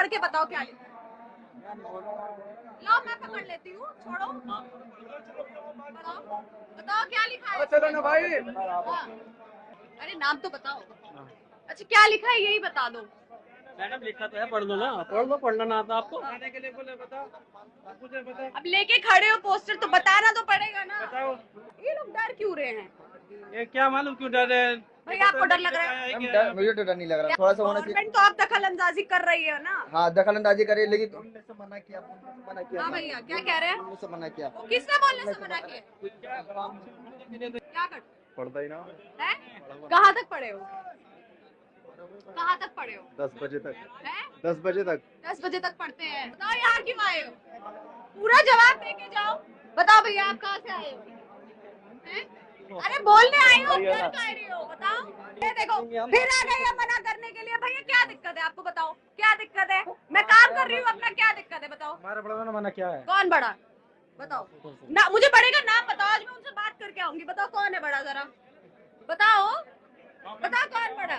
पढ़ के बताओ क्या लिखा है। लो मैं पकड़ लेती हूँ, छोड़ो। बताओ बताओ क्या लिखा है। चलो ना भाई। हाँ। अरे नाम तो बताओ। अच्छा क्या लिखा है यही बता दो। मैडम लिखा तो है, पढ़ लो ना, पढ़ लो, पढ़ना ना आता आपको। आने के लिए बोले बताओ, मुझे बताओ। अब लेके खड़े हो पोस्टर तो बताना तो पड़ेगा ना। बताओ ये लोग डर क्यों रहे हैं। ये क्या मालूम क्यों डर रहे हैं? भैया आपको डर लग रहा है। मुझे तो डर नहीं लग रहा, थोड़ा सा होना चाहिए। गवर्नमेंट तो आप दखल अंदाजी कर रही है ना। हाँ दखल अंदाजी करिए, लेकिन तुमने से मना किया, हाँ भैया क्या कह रहे हैं। तुमने से मना किया। किसने बोलने से मना किया। क्या कर पढ़ता ही ना है। कहाँ तक पढ़े हो, कहाँ तक पढ़े हो। 10 बजे तक, हैं? 10 बजे तक। 10 बजे तक पढ़ते हैं। बताओ यहाँ क्यों आए हो, पूरा जवाब दे के जाओ। बताओ भैया आप कहाँ से आए हो। हैं? अरे बोलने आए हो, डर का रही हो, बताओ। ये देखो फिर आ गई है मना करने के लिए। भैया क्या दिक्कत है आपको, बताओ क्या दिक्कत है। मैं काम कर रही हूँ अपना, क्या दिक्कत है बताओ। हमारे बड़ा ने मना क्या है? कौन बड़ा, बताओ ना, मुझे बड़े का नाम बताओ। आज मैं उनसे बात करके आऊंगी। बताओ कौन है बड़ा, जरा बताओ, बताओ कौन बड़ा।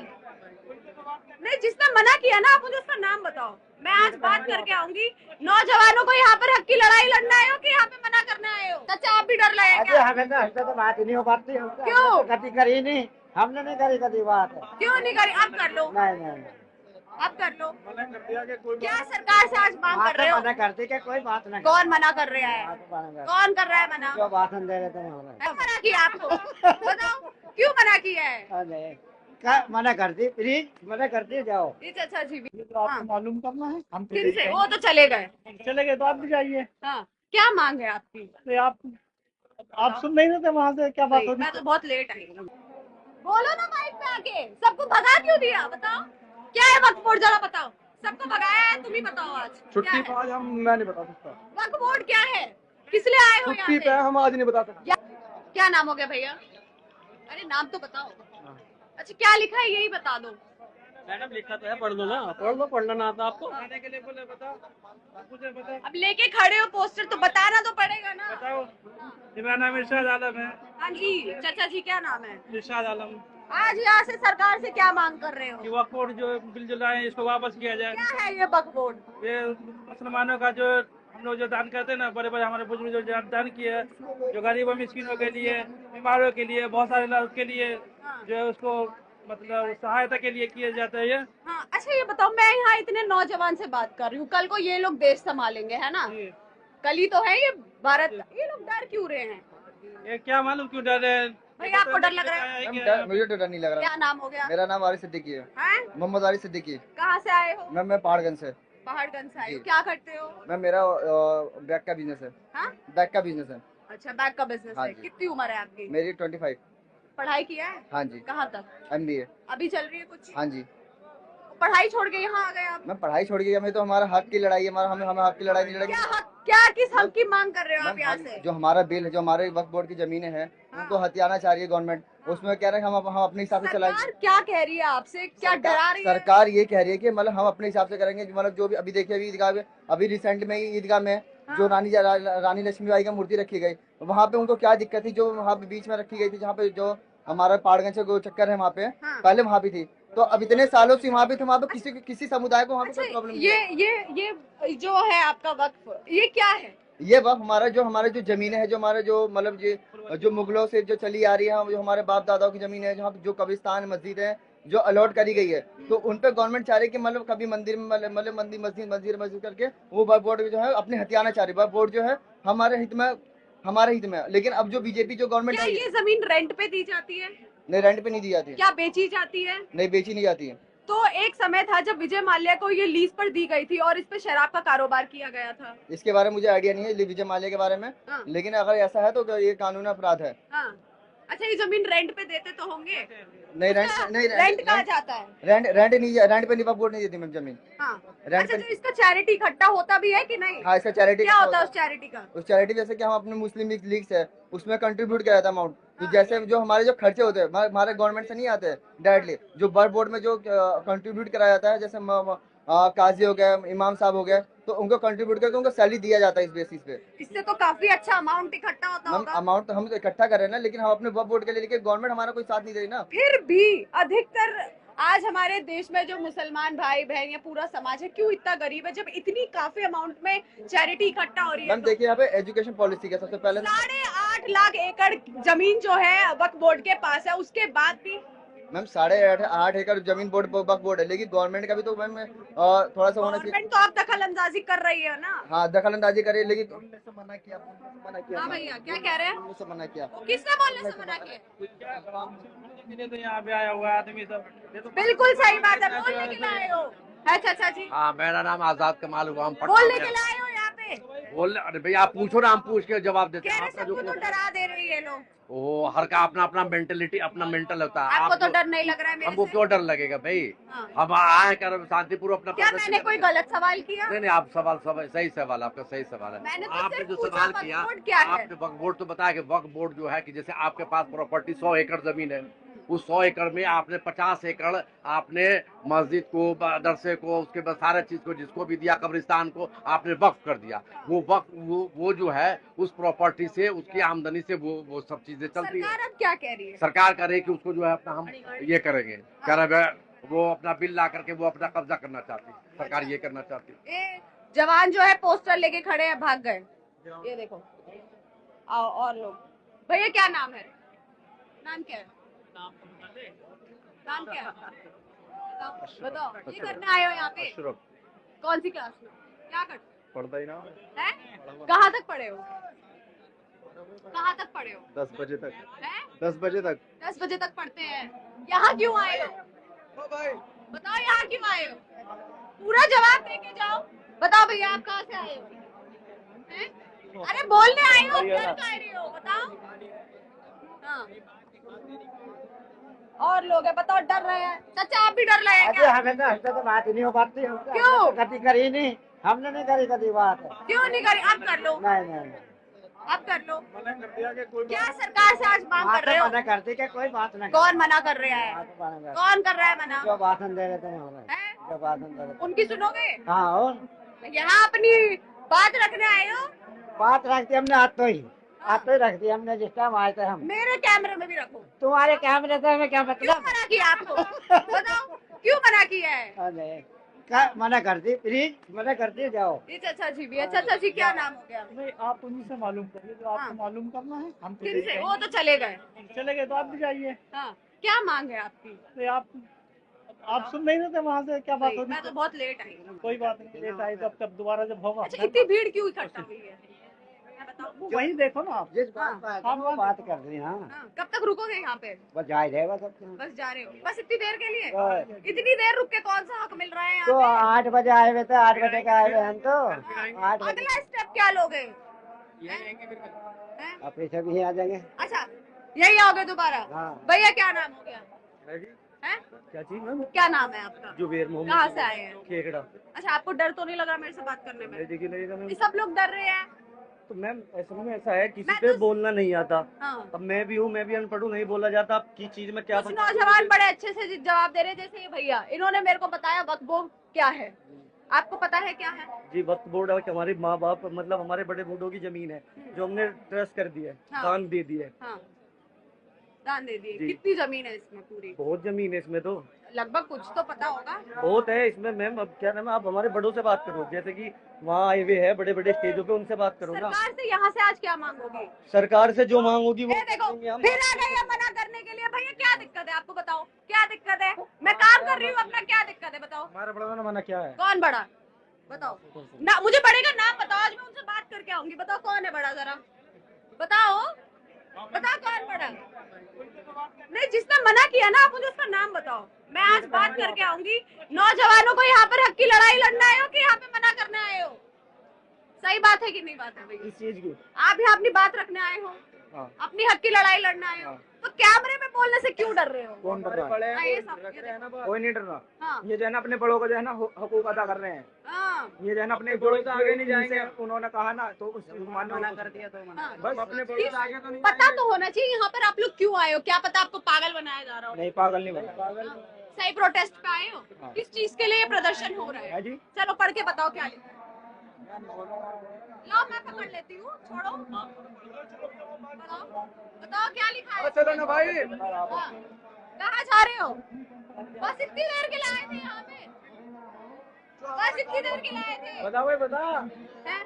नहीं जिसने मना किया ना, आप मुझे उसका नाम बताओ। मैं आज बात करके आऊंगी। नौजवानों को यहाँ पर हक की लड़ाई लड़ना आए हो कि यहाँ पे मना करने आए हो। चाचा आप भी डर लगेगा। हमें तो बात ही नहीं हो पाती। क्यों कभी करी नहीं, हमने नहीं करी कभी बात। क्यों नहीं करी, अब कर लो। नहीं अब कर लो। मना कर दिया कि कोई क्या सरकार से आज मांग कर रहे हो। मना करती क्या, कोई बात नहीं। कौन मना कर रहा है, कौन कर रहा है मना। जो भाषण दे रहे थे क्यों मना किया आपको, बताओ क्यों मना किया है। मना करती, प्लीज मना करती जाओ। ये चाचा जी भी तो आपको मालूम करना है। हम तो किनसे, वो तो चले गए। चले गए तो आप भी जाइए। हाँ क्या मांग है आपकी। तो आप सुन नहीं रहे थे वहाँ से क्या बात नहीं, होती? मैं तो बहुत लेट आई। बोलो ना माइक पे आके, सबको भगा क्यों दिया बताओ। क्या है वक्फ बोर्ड, जरा बताओ। सबको भगाया है, तुम ही बताओ आज छुट्टी क्या पे है? आज मैं नहीं बता सकता। वक्फ बोर्ड क्या है, किस लिए आए हो यहाँ छुट्टी पे पे। हम आज नहीं बता सकते। क्या नाम हो गया भैया, अरे नाम तो बताओ। अच्छा क्या लिखा है यही बता दो। मैडम लिखा तो है, पढ़ लो ना, पढ़ लो, पढ़ना ना आता आपको। आने के लिए बोले बताओ, मुझे बताओ। अब लेके खड़े हो पोस्टर तो बताना तो पड़ेगा ना। बताओ मेरा नाम इरशाद आलम है। हाँ जी चाचा जी क्या नाम है। इरशाद आलम। आज यहाँ से सरकार से क्या मांग कर रहे कि हो। वक्फ बोर्ड जो बिल जो लाए इसको वापस किया जाए। क्या है ये वक्फ बोर्ड। ये मुसलमानों का जो हम लोग जो दान करते हैं ना, बड़े बड़े हमारे बुजुर्ग जो दान किए, जो गरीबों मिस्किनों के लिए, बीमारों के लिए, बहुत सारे लोग के लिए जो है उसको मतलब सहायता के लिए किए जाते हैं ये। हाँ अच्छा ये बताओ, मैं यहाँ इतने नौजवान से बात कर रही हूँ, कल को ये लोग देश संभालेंगे है ना। कल ही तो है ये भारत, ये लोग डर क्यों रहे हैं। ये क्या मालूम क्यों डर रहे हैं। भैया आपको डर लग रहा है। मुझे तो डर नहीं लग रहा। क्या नाम हो गया। मेरा नाम आरिफ सिद्दीकी है। मोहम्मद आरिफ सिद्दीकी। कहाँ से आए हो। मैं पहाड़गंज से। पहाड़गंज से आए हो, क्या करते हो। मैं मेरा बैग का बिजनेस है। हाँ? बैग का बिजनेस है। अच्छा बैग का बिजनेस हाँ है। जी। कितनी उम्र है आपकी। मेरी 25। पढ़ाई किया है। हाँ जी। कहाँ तक। MBA। अभी चल रही है कुछ। हाँ जी। पढ़ाई छोड़ के यहाँ आ गए आप। मैं पढ़ाई छोड़ गई, हमें तो हमारा हक की लड़ाई है, हमें हमें हक की लड़ाई नहीं लड़ेगी। क्या हक, क्या किस हक की मांग कर रहे हो आप यहाँ से। जो हमारा बिल है, जो हमारे वक्फ बोर्ड की जमीनें हैं, उनको हथियाना चाह रही है गवर्नमेंट। उसमें कह रहे हैं हम अपने हिसाब से चलाएंगे। सरकार क्या कह रही है आपसे, क्या डरा रही है। सरकार ये कह रही है कि मतलब हम अपने हिसाब से करेंगे। मतलब जो भी अभी देखिए, अभी ईदगाह में, अभी रिसेंट में ही ईदगाह में जो रानी लक्ष्मीबाई का मूर्ति रखी गई, वहाँ पे उनको क्या दिक्कत थी, जो वहाँ पे बीच में रखी गई थी, जहाँ पे जो हमारा पहाड़गंज से चक्कर है वहाँ पे, पहले वहाँ भी थी। तो अब इतने सालों से वहाँ पे थे, वहाँ पे किसी समुदाय को वहाँ पे कोई प्रॉब्लम नहीं है। ये जो है आपका वक्फ, ये क्या है। ये वक्त हमारे जो जमीनें हैं, जो हमारे जो मतलब जो मुगलों से जो चली आ रही है, जो हमारे बाप दादाओं की जमीन है, जहाँ जो कब्रिस्तान मस्जिद है जो अलॉट करी गई है, तो उन पे गवर्नमेंट चाह रही है कि मतलब कभी मंदिर में मतलब मस्जिद करके वो वक्फ बोर्ड जो है अपने हथियाना चाह रही है। वक्फ बोर्ड जो है हमारे हित में है। लेकिन अब जो बीजेपी जो गवर्नमेंट है, ये जमीन रेंट पे दी जाती है। नहीं रेंट पे नहीं दी जाती है। क्या बेची जाती है। नहीं बेची नहीं जाती है। तो एक समय था जब विजय माल्या को ये लीज पर दी गई थी और इस पे शराब का कारोबार किया गया था। इसके बारे में मुझे आइडिया नहीं है विजय माल्या के बारे में। लेकिन अगर ऐसा है तो ये कानूनी अपराध है। अच्छा ये जमीन रेंट पे देते तो होंगे। नहीं रेंट कहाँ जाता है। रेंट पे वक्फ बोर्ड नहीं देती मैम जमीन। अच्छा जो इसका चैरिटी इकट्ठा होता भी है कि नहीं। हाँ इसका चैरिटी क्या होता है उस चैरिटी का। उस चैरिटी जैसे कि हम अपने मुस्लिम लीग से उसमें कंट्रीब्यूट किया जाता है अमाउंट। तो जैसे जो हमारे जो खर्चे होते हैं हमारे गवर्नमेंट से नहीं आते डायरेक्टली, जो वक्फ बोर्ड में जो कंट्रीब्यूट कराया जाता है, जैसे काजी हो गया, इमाम साहब हो गए, तो उनको कंट्रीब्यूट करके उनको सैलरी दिया जाता है इस बेसिस पे। इससे तो काफी अच्छा अमाउंट इकट्ठा होता होगा। अमाउंट तो हम इकट्ठा कर रहे हैं ना, लेकिन हम अपने वक्फ बोर्ड के लिए, लेकिन गवर्नमेंट हमारा कोई साथ नहीं दे रही ना। फिर भी अधिकतर आज हमारे देश में जो मुसलमान भाई बहन या पूरा समाज है क्यों इतना गरीब है, जब इतनी काफी अमाउंट में चैरिटी इकट्ठा हो रही है? मैम देखिए यहाँ पे एजुकेशन पॉलिसी का सबसे पहले 8.5 लाख एकड़ जमीन जो है वक्फ बोर्ड के पास है, उसके बाद भी मैम 8.5 एकड़ जमीन वक्फ बोर्ड है, लेकिन गवर्नमेंट का भी तो मैम थोड़ा सा होना चाहिए। गवर्नमेंट तो अब दखल अंदाजी कर रही है ना। हाँ दखल अंदाजी करे, लेकिन उन्होंने से मना किया हाँ भैया क्या कह रहे हैं? उन्होंने से मना किया। किसने बोलने से मना किया? तो यहाँ पे आया हुआ आदमी सब ये तो बिल्कुल सही बात है, बोलने के लिए आए हो। अच्छा जी, हाँ, मेरा नाम आजाद कमाल हुआ। बोलने के लिए आए हो यहाँ पे? बोल, अरे भैया आप पूछो ना, हम पूछ के जवाब देते कह हैं। रहे आपका सबको तो डरा दे रही है लोग। ओ, हर का अपना अपना मेंटेलिटी, अपना मेंटल होता है। आपको तो डर नहीं लग रहा है मेरे हमको से? क्यों डर लगेगा भाई? हाँ। हम आए कर शांतिपूर्वक अपना क्या प्रदर्शन मैंने कोई करेंगे। गलत सवाल किया? नहीं, आप सवाल सही सवाल, आपका सही सवाल है। मैंने तो आपने सिर्फ जो पूछा सवाल वक्फ किया, बोर्ड क्या है? आपने वक्फ बोर्ड तो बताया कि वक्फ बोर्ड जो है कि जैसे आपके पास प्रॉपर्टी 100 एकड़ जमीन है, उस 100 एकड़ में आपने 50 एकड़ आपने मस्जिद को, मदरसे को, उसके बाद सारे चीज को जिसको भी दिया, कब्रिस्तान को आपने वक्फ कर दिया। वो वक्फ वो जो है उस प्रॉपर्टी से, उसकी आमदनी से वो सब चीजें चलती है। सरकार अब क्या कह रही है? सरकार करे कि उसको जो है अपना हम ये करेंगे, कह रहे वो अपना बिल ला करके वो अपना कब्जा करना चाहती है, सरकार ये करना चाहती है। ये जवान जो है पोस्टर लेके खड़े हैं, भाग गए। ये देखो, आओ और लोग। भैया क्या नाम है? नाम क्या है? नाम क्या है? बताओ। ये करने आए हो यहाँ पे? कौन सी क्लास में? क्या कर पढ़ता ही ना है? कहाँ तक पढ़े हो? कहाँ तक पढ़े हो? 10 बजे तक। हैं? 10 बजे तक। 10 बजे तक पढ़ते हैं। यहाँ क्यों आए हो? बताओ यहाँ क्यों आए हो? पूरा जवाब दे के जाओ। बताओ भैया आप कहाँ से आए हो? हैं? अरे बोलने आए हो, डर का रहे हो? बताओ। हाँ। और लोग हैं, बताओ डर रहे हैं। चाचा आप भी डर रहे हैं अरे क्या? हमें तो हमसे तो बात ही नहीं हो पाती। क्यों? कभी करी नहीं, हमने नहीं करी कभी बात। क्यों नहीं करी? अब कर लो, नहीं अब कर लो। क्या सरकार से आज मांग कर रहे हो? मना करती कि कोई बात नहीं। कौन मना कर रहा है? कौन कर रहा है मना? जो भाषण दे रहे थे हमें, हैं? जो भाषण दे रहे थे। उनकी सुनोगे? हाँ, और यहाँ अपनी बात रखने आए हो? बात रखती हमने हाथ तो ही रख दी हमने जिस टाइम आए थे हम। मेरे कैमरे में भी रखो। तुम्हारे कैमरे से हमें क्या क्यों मतलब? मना किया आपको? बताओ क्यों मना किया है? अरे मना करती, प्लीज मना करती, जाओ। ये चाचा जी भी है। चाचा जी क्या नाम हो गया? नहीं, आप उन्हीं से मालूम करिए जो आपको मालूम करना है। हम तो किन से? वो तो चले गए। चले गए तो आप भी जाइए। हाँ, क्या मांग है आपकी? तो आप सुन नहीं रहे थे वहाँ से क्या बात नहीं, होती? मैं तो बहुत लेट आई हूँ। कोई बात नहीं, लेट आई तो अब कब दोबारा जब होगा अच्छा इतनी भीड़ क्यों इकट्ठा हुई है? मैं बताऊँ? वही देखो ना आप। जिस बात पर आए थे, वो बात कर रही हैं। हाँ, हाँ, कब तक रुकोगे यहाँ पे? बस जा ही रहेगा सब। बस जा रहे हो? बस इतनी देर के लिए? हाँ। इतनी देर रुक के कौन सा हक मिल रहा है तो यहाँ 8 बजे आए हुए थे, 8 बजे का आए हुए हम तो। पे? 8 बजे अगला स्टेप क्या लोगे? आप पीछे भी आ जाएंगे। अच्छा यही आओगे दोबारा? हाँ। भैया क्या नाम हो गया? हैं? क्या चीज मैम? क्या नाम है आपका? जुबेर कहाँ मोहम्मद से आए हैं? खेकड़ा। अच्छा आपको डर तो नहीं लग रहा मेरे से बात करने में? देखिए लगेगा मैम। ये सब लोग डर रहे हैं। तो मैम ऐसा में ऐसा है, किसी मैं पे तो- बोलना नहीं आता। हाँ। अब मैं भी हूँ, मैं भी अनपढ़ हूँ, नहीं बोला जाता। की चीज में क्या कुछ नौजवान बड़े अच्छे से जवाब दे रहे हैं, जैसे ये भैया, इन्होंने मेरे को बताया वक्फ बोर्ड क्या है। आपको पता है क्या है? जी, वक्फ बोर्ड है कि हमारे माँ बाप, मतलब हमारे बड़े बूढ़ों की जमीन है जो हमने ट्रस्ट कर दी है, हाँ। दान दे दी है। हाँ दान दे दिए। जी। कितनी जमीन है इसमें पूरी? बहुत जमीन है इसमें तो, लगभग कुछ तो पता होगा। बहुत है इसमें मैम। अब क्या नाम है, आप हमारे बड़ों से बात करो, जैसे कि वहाँ आए हुए है बड़े बड़े स्टेजों पे, उनसे बात करो ना। सरकार से यहाँ से आज क्या मांगोगे? सरकार से जो मांग होगी वो ये देखो करेंगे हम। फिर आ गई है मना करने के लिए। भैया क्या दिक्कत है आपको? बताओ क्या दिक्कत है? मैं काम कर रही हूँ अपना, क्या दिक्कत है बताओ? हमारे बड़ों ने मना क्या है? कौन बड़ा? बताओ ना, मुझे बड़े का नाम बताओ। आज मैं उनसे बात करके आऊंगी। बताओ कौन है बड़ा? जरा बताओ, बताओ कौन बड़ा? नहीं, जिसने मना किया ना, आप मुझे उसका नाम बताओ। मैं आज बात करके आऊंगी। नौजवानों को यहाँ पर हक की लड़ाई लड़ना आए हो कि यहाँ पे मना करने आए हो? सही बात है कि नहीं बात है भैया? इस चीज की आप यहाँ अपनी बात रखने आए हो, हाँ। अपनी हक की लड़ाई लड़ना आए हो, तो कैमरे में बोलने से क्यों डर रहे हो? कौन डर रहा है? हाँ, ये सब ये देखो। कोई नहीं डर रहा। हाँ ये जो है ना अपने बड़ों को जो है ना हकूक अदा कर रहे हैं। हाँ ये जो है ना अपने बड़ों से आगे नहीं जाएंगे, उन्होंने कहा ना तो मना कर दिया तो हाँ। बस अपने बड़ों से आगे तो नहीं पता तो होना चाहिए यहाँ पर आप लोग क्यों आए हो। क्या पता आपको पागल बनाया जा रहा हो। नहीं, पागल नहीं बना। सही प्रोटेस्ट पे आए हो? किस चीज के लिए ये प्रदर्शन हो रहा है? है जी। चलो पढ़ के बताओ क्या लिखा है। लो मैं पकड़ लेती हूँ, छोड़ो। बताओ बताओ क्या लिखा है? चलो ना भाई। हाँ, कहाँ जा रहे हो? बस इतनी देर के लिए आए थे यहाँ पे, बस इतनी देर के लिए आए थे। बता भाई बता, हैं?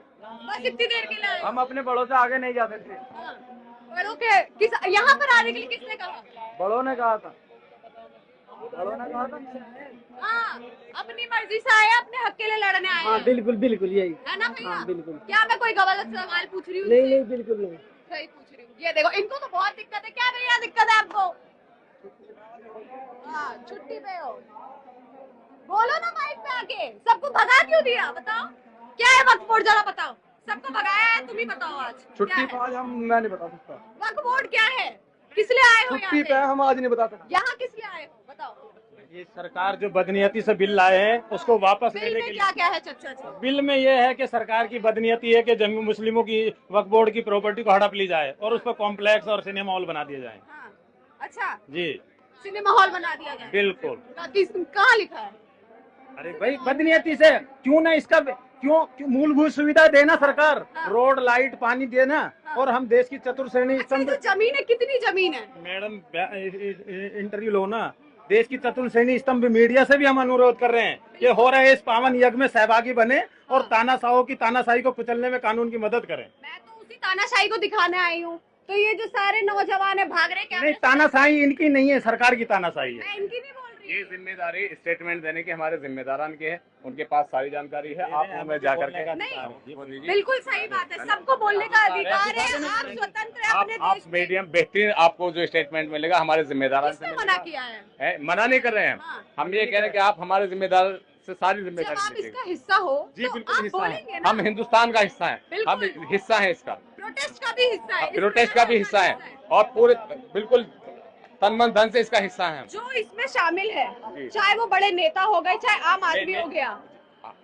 बस इतनी देर के लिए आए। हम अपने बड़ों से आगे नहीं जाते थे। हाँ। बड़ों के किस यहाँ पर आने के लिए किसने कहा? बड़ों ने कहा था, बड़ों ने कहा था। हाँ, अपनी मर्जी से आए, अपने हक के लिए लड़ने आए हाँ हैं। बिल्कुल बिल्कुल यही। है ना भैया? हाँ बिल्कुल। क्या मैं कोई गलत सवाल पूछ रही हूँ? नहीं इनसे? नहीं बिल्कुल नहीं। सही पूछ रही हूँ। ये देखो, इनको तो बहुत दिक्कत है। क्या भैया दिक्कत है आपको? हाँ, छुट्टी पे हो। बोलो ना माइक पे आके। सबको भगा क्यों दिया? बताओ क्या है वक्फ बोर्ड, जरा बताओ। सबको भगाया है, तुम ही बताओ आज छुट्टी क्या पे है? आज मैं नहीं बता सकता। वक्फ बोर्ड क्या है? किस लिए आए हो छुट्टी यहाँ पे पे? हम आज नहीं बता सकते। यहाँ किस लिए आए हो? बताओ। ये सरकार जो बदनीयती से बिल लाए हैं उसको वापस बिल लेने में के लिए। क्या क्या है चर्चा जी? बिल में ये है कि सरकार की बदनीयती है कि जम्मू मुस्लिमों की वक्फ बोर्ड की प्रॉपर्टी को हड़प ली जाए और उस पर कॉम्प्लेक्स और सिनेमा हॉल बना दिए जाए। हाँ, अच्छा, जी सिनेमा हॉल बना दिया जाए। बिल्कुल। कहाँ लिखा है? अरे भाई बदनीयती से क्यों ना इसका क्यों मूलभूत सुविधा देना सरकार, हाँ। रोड लाइट पानी देना, हाँ। और हम देश की चतुर्श्रेणी अच्छा, ये जो जमीन है, कितनी जमीन है? मैडम इंटरव्यू लो ना। देश की चतुर्श्रेणी स्तंभ मीडिया से भी हम अनुरोध कर रहे हैं कि हो रहे इस पावन यज्ञ में सहभागी बने और तानाशाहों की तानाशाही को कुचलने में कानून की मदद करें। मैं तो उसी तानाशाही को दिखाने आई हूँ। तो ये जो सारे नौजवान है भाग रहे, क्या नहीं, तानाशाही इनकी नहीं है, सरकार की तानाशाही है। मैं इनकी नहीं बोल रही। ये जिम्मेदारी स्टेटमेंट देने की हमारे जिम्मेदारान की है, उनके पास सारी जानकारी है। आप उनमें जाकर के नहीं, बिल्कुल सही बात है, सबको बोलने का अधिकार है। आप स्वतंत्र है अपने आप देश में। मीडियम बेहतरीन आपको जो स्टेटमेंट मिलेगा हमारे जिम्मेदारान से किसने मिलेगा। मना किया है? मना नहीं कर रहे हैं हाँ। हम ये कह रहे हैं कि आप हमारे जिम्मेदार से सारी जब जिम्मेदारी आप लीजिएगा। इसका हिस्सा हो जी तो बिल्कुल आप हिस्सा बोलेंगे है, ना। हम हिंदुस्तान का हिस्सा है, हम बिल्कुल। हिस्सा है इसका, प्रोटेस्ट का भी हिस्सा है, प्रोटेस्ट का भी हिस्सा है और पूरे बिल्कुल तन मन धन से इसका हिस्सा है। जो इसमें शामिल है, जी। चाहे वो बड़े नेता हो गए, चाहे आम आदमी हो गया।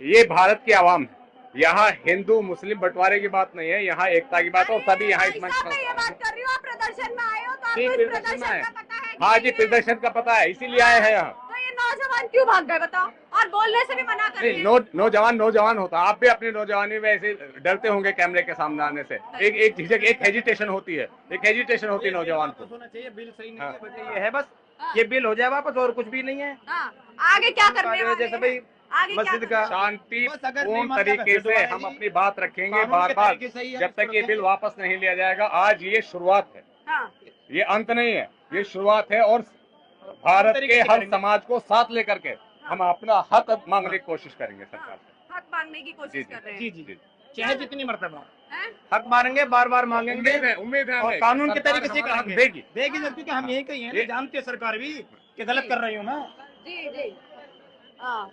ये भारत की आवाम है, यहाँ हिंदू मुस्लिम बंटवारे की बात नहीं है, यहाँ एकता की बात है और सभी यहाँ इस मंच मैं ये पर। बात कर रही हूँ, आप प्रदर्शन में आए हो तो जी, आपको इस प्रदर्शन में प्रदर्शन आए। का पता है? हाँ कि जी, नहीं? प्रदर्शन का पता है, इसीलिए आए हैं यहाँ। तो ये नौजवान क्यों भाग गए बताओ? और बोलने से भी मना कर रहे नहीं, हैं। नौजवान होता, आप भी अपनी नौजवानी में ऐसे डरते होंगे कैमरे के सामने आने से। एक झिझक, एक हेजिटेशन होती है, नौजवान को। होना चाहिए, बिल सही नहीं हाँ। है, वजह ये है बस। हाँ। ये बिल हो जाए वापस, और कुछ भी नहीं है। हाँ, आगे क्या करने वाले जैसे हैं? भाई आगे क्या मस्जिद करने का शांति बस अगर नहीं पूर्ण मानता तरीके तो से दोबारा हम जी, अपनी बात रखेंगे कानून बार के बार, तरीके से ही है, जब तक ये सुरक्षा बिल है। वापस नहीं लिया जाएगा। आज ये शुरुआत है, हाँ, ये अंत नहीं है, ये शुरुआत है और भारत के हर समाज को साथ लेकर के हम अपना हक मांगने की कोशिश करेंगे सरकार से। हक मांगने की कोशिश कर रहे हैं। जी जी, चाहे जितनी मर्तबा हैं? हक मांगेंगे, बार बार मांगेंगे उम्मीद है और हमें कानून कि के तरीके से सरकार हमें करेंगे। देगी। देगी जब, क्योंकि हम यही कही है ना, ये- जानती है सरकार भी कि गलत कर रही हूँ ना। जी जी, हाँ।